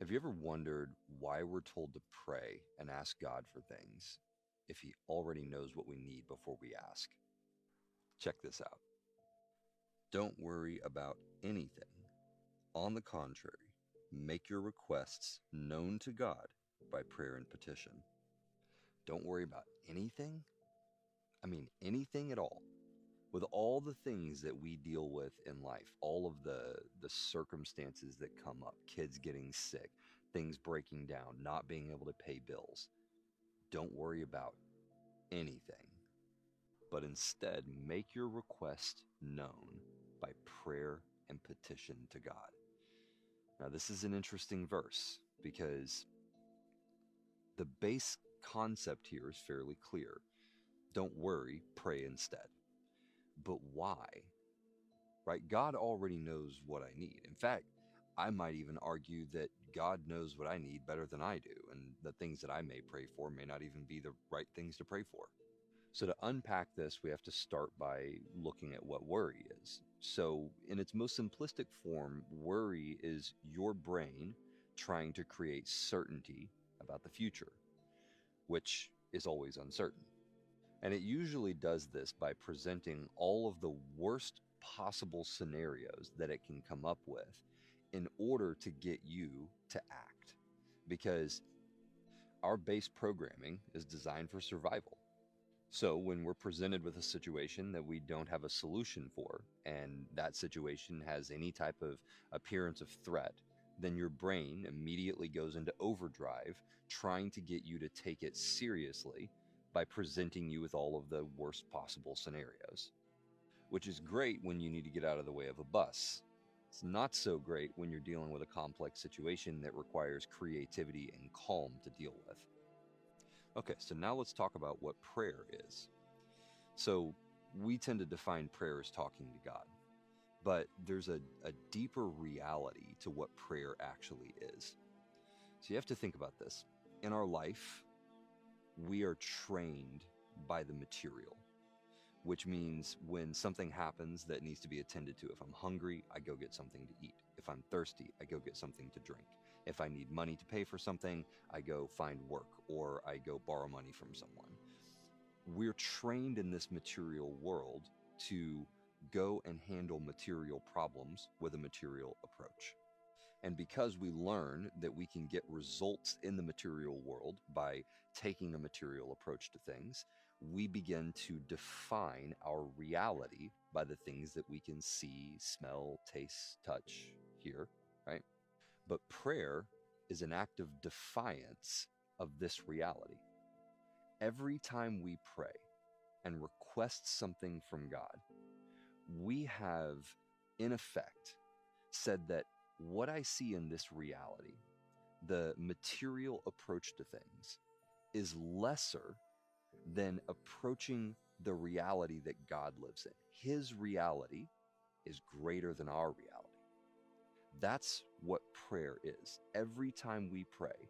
Have you ever wondered why we're told to pray and ask God for things if He already knows what we need before we ask? Check this out. Don't worry about anything. On the contrary, make your requests known to God by prayer and petition. Don't worry about anything? I mean, anything at all. With all the things that we deal with in life, all of the circumstances that come up, kids getting sick, things breaking down, not being able to pay bills, don't worry about anything, but instead make your request known by prayer and petition to God. Now, this is an interesting verse because the base concept here is fairly clear. Don't worry, pray instead. But why? Right? God already knows what I need. In fact, I might even argue that God knows what I need better than I do, and the things that I may pray for may not even be the right things to pray for. So, to unpack this, we have to start by looking at what worry is. So, in its most simplistic form, worry is your brain trying to create certainty about the future, which is always uncertain. And it usually does this by presenting all of the worst possible scenarios that it can come up with in order to get you to act. Because our base programming is designed for survival. So when we're presented with a situation that we don't have a solution for, and that situation has any type of appearance of threat, then your brain immediately goes into overdrive, trying to get you to take it seriously by presenting you with all of the worst possible scenarios, which is great when you need to get out of the way of a bus. It's not so great when you're dealing with a complex situation that requires creativity and calm to deal with. Okay, so now let's talk about what prayer is. So we tend to define prayer as talking to God, but there's a deeper reality to what prayer actually is. So you have to think about this. In our life, we are trained by the material, which means when something happens that needs to be attended to, if I'm hungry, I go get something to eat. If I'm thirsty, I go get something to drink. If I need money to pay for something, I go find work or I go borrow money from someone. We're trained in this material world to go and handle material problems with a material approach. And because we learn that we can get results in the material world by taking a material approach to things, we begin to define our reality by the things that we can see, smell, taste, touch, hear, right? But prayer is an act of defiance of this reality. Every time we pray and request something from God, we have, in effect, said that what I see in this reality, the material approach to things, is lesser than approaching the reality that God lives in. His reality is greater than our reality. That's what prayer is. Every time we pray,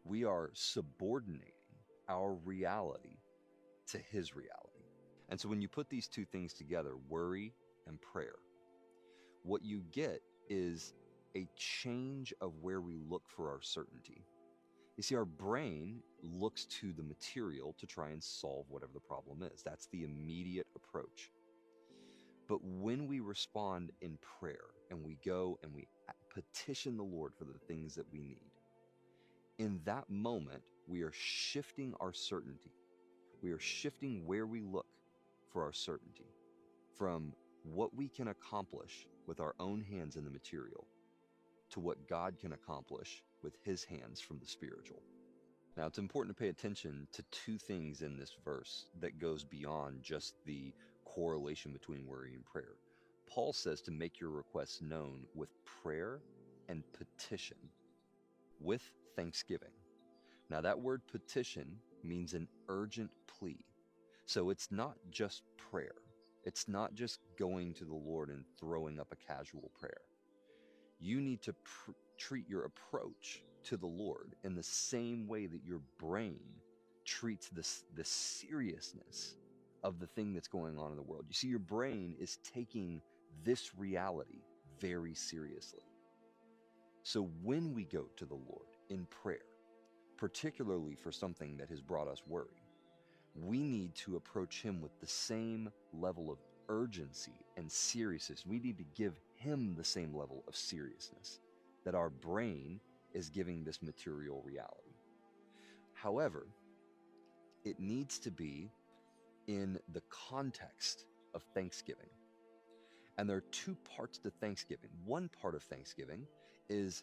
we are subordinating our reality to His reality. And so when you put these two things together, worry and prayer, what you get is a change of where we look for our certainty. You see, our brain looks to the material to try and solve whatever the problem is. That's the immediate approach. But when we respond in prayer and we go and we petition the Lord for the things that we need, in that moment, we are shifting our certainty. We are shifting where we look for our certainty from what we can accomplish with our own hands in the material to what God can accomplish with His hands from the spiritual. Now, it's important to pay attention to two things in this verse that goes beyond just the correlation between worry and prayer. Paul says to make your requests known with prayer and petition, with thanksgiving. Now, that word petition means an urgent plea. So it's not just prayer. It's not just going to the Lord and throwing up a casual prayer. You need to treat your approach to the Lord in the same way that your brain treats the seriousness of the thing that's going on in the world. You see, your brain is taking this reality very seriously. So when we go to the Lord in prayer, particularly for something that has brought us worry, we need to approach him with the same level of urgency and seriousness. We need to give him the same level of seriousness that our brain is giving this material reality. However, it needs to be in the context of thanksgiving. And there are two parts to Thanksgiving. One part of Thanksgiving is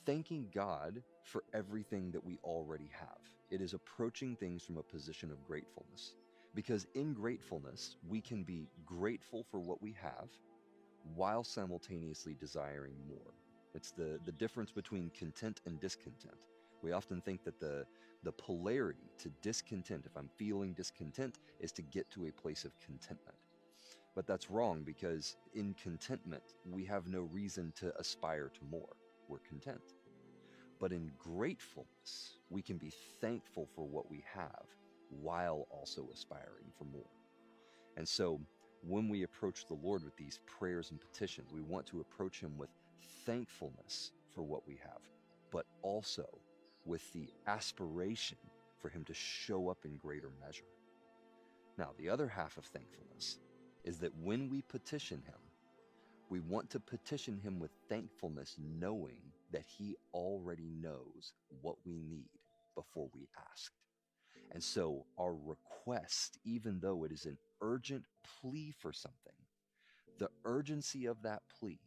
thanking God for everything that we already have. It is approaching things from a position of gratefulness. Because in gratefulness, we can be grateful for what we have while simultaneously desiring more. It's the difference between content and discontent. We often think that the polarity to discontent, if I'm feeling discontent, is to get to a place of contentment. But that's wrong, because in contentment, we have no reason to aspire to more. We're content. But in gratefulness, we can be thankful for what we have while also aspiring for more. And so when we approach the Lord with these prayers and petitions, we want to approach him with thankfulness for what we have, but also with the aspiration for him to show up in greater measure. Now, the other half of thankfulness is that when we petition him, we want to petition him with thankfulness, knowing that he already knows what we need before we asked. And so our request, even though it is an urgent plea for something, the urgency of that plea,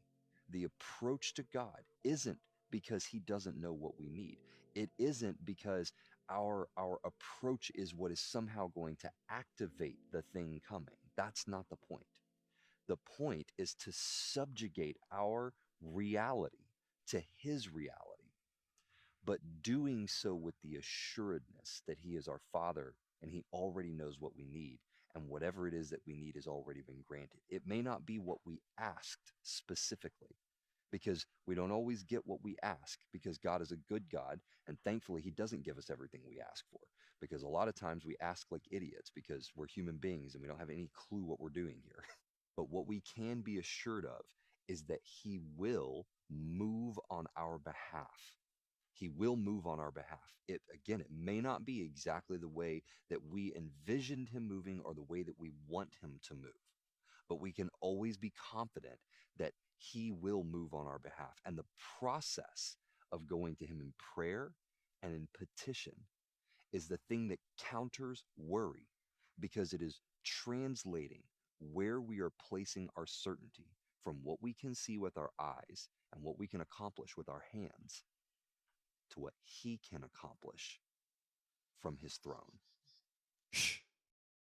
the approach to God, isn't because he doesn't know what we need. It isn't because our approach is what is somehow going to activate the thing coming. That's not the point. The point is to subjugate our reality to his reality, but doing so with the assuredness that he is our Father and he already knows what we need, and whatever it is that we need has already been granted. It may not be what we asked specifically, because we don't always get what we ask, because God is a good God, and thankfully he doesn't give us everything we ask for, because a lot of times we ask like idiots because we're human beings and we don't have any clue what we're doing here. But what we can be assured of is that he will move on our behalf. He will move on our behalf. It may not be exactly the way that we envisioned him moving or the way that we want him to move, but we can always be confident that he will move on our behalf. And the process of going to him in prayer and in petition is the thing that counters worry, because it is translating where we are placing our certainty from what we can see with our eyes and what we can accomplish with our hands to what he can accomplish from his throne.